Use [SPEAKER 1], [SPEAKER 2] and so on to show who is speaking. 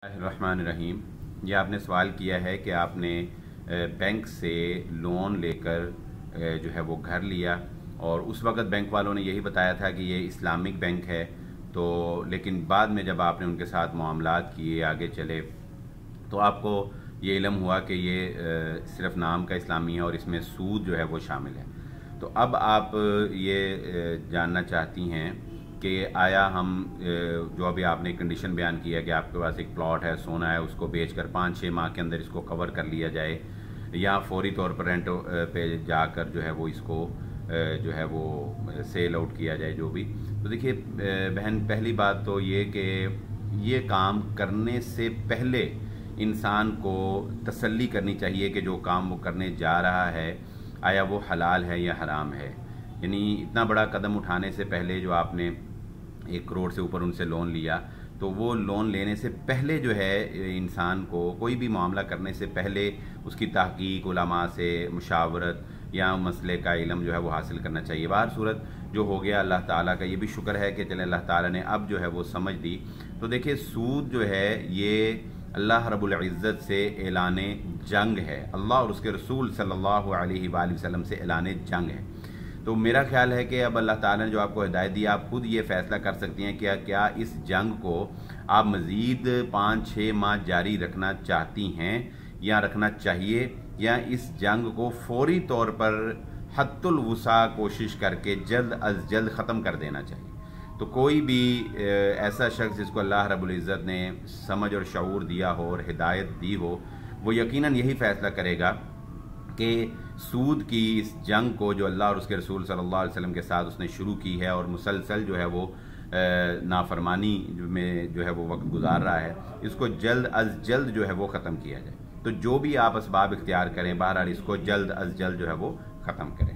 [SPEAKER 1] रहमान। ये आपने सवाल किया है कि आपने बैंक से लोन लेकर जो है वो घर लिया और उस वक़्त बैंक वालों ने यही बताया था कि ये इस्लामिक बैंक है। तो लेकिन बाद में जब आपने उनके साथ मामलात किए, आगे चले, तो आपको ये इल्म हुआ कि ये सिर्फ़ नाम का इस्लामी है और इसमें सूद जो है वो शामिल है। तो अब आप ये जानना चाहती हैं कि आया हम जो अभी आपने कंडीशन बयान किया कि आपके पास एक प्लॉट है, सोना है, उसको बेचकर 5-6 माह के अंदर इसको कवर कर लिया जाए या फौरी तौर पर रेंट पे जाकर जो है वो इसको जो है वो सेल आउट किया जाए, जो भी। तो देखिए बहन, पहली बात तो ये कि ये काम करने से पहले इंसान को तसल्ली करनी चाहिए कि जो काम वो करने जा रहा है आया वो हलाल है या हराम है। यानी इतना बड़ा कदम उठाने से पहले जो आपने 1 करोड़ से ऊपर उनसे लोन लिया, तो वो लोन लेने से पहले जो है इंसान को कोई भी मामला करने से पहले उसकी तहकीक उलमा से मुशावरत या मसले का इल्म जो है वो हासिल करना चाहिए। बाहर सूरत जो हो गया, अल्लाह ताला का ये भी शुक्र है कि चले अल्लाह ताला ने अब जो है वो समझ दी। तो देखिए सूद जो है ये अल्लाह रब्बुल इज़्ज़त से ऐलाने जंग है, अल्लाह और उसके रसूल सल्लल्लाहु अलैहि वसल्लम से ऐलाने जंग है। तो मेरा ख्याल है कि अब अल्लाह ताला ने जो आपको हिदायत दी, आप खुद ये फ़ैसला कर सकती हैं कि क्या इस जंग को आप मज़ीद 5-6 माह जारी रखना चाहती हैं या रखना चाहिए, या इस जंग को फौरी तौर पर हद्दुल वुसा कोशिश करके जल्द अज जल्द ख़त्म कर देना चाहिए। तो कोई भी ऐसा शख्स जिसको अल्लाह रब्बुल इज़्ज़त ने समझ और शऊर दिया हो और हिदायत दी हो, वो यकीनन यही फ़ैसला करेगा कि सूद की इस जंग को जो अल्लाह और उसके रसूल सल्लल्लाहु अलैहि वसल्लम के साथ उसने शुरू की है और मुसलसल जो है वो नाफरमानी में जो है वो वक्त गुजार रहा है, इसको जल्द अज जल्द जो है वो ख़त्म किया जाए। तो जो भी आप असबाब इख्तियार करें, बहरहाल इसको जल्द अज जल्द जो है वो ख़त्म करें।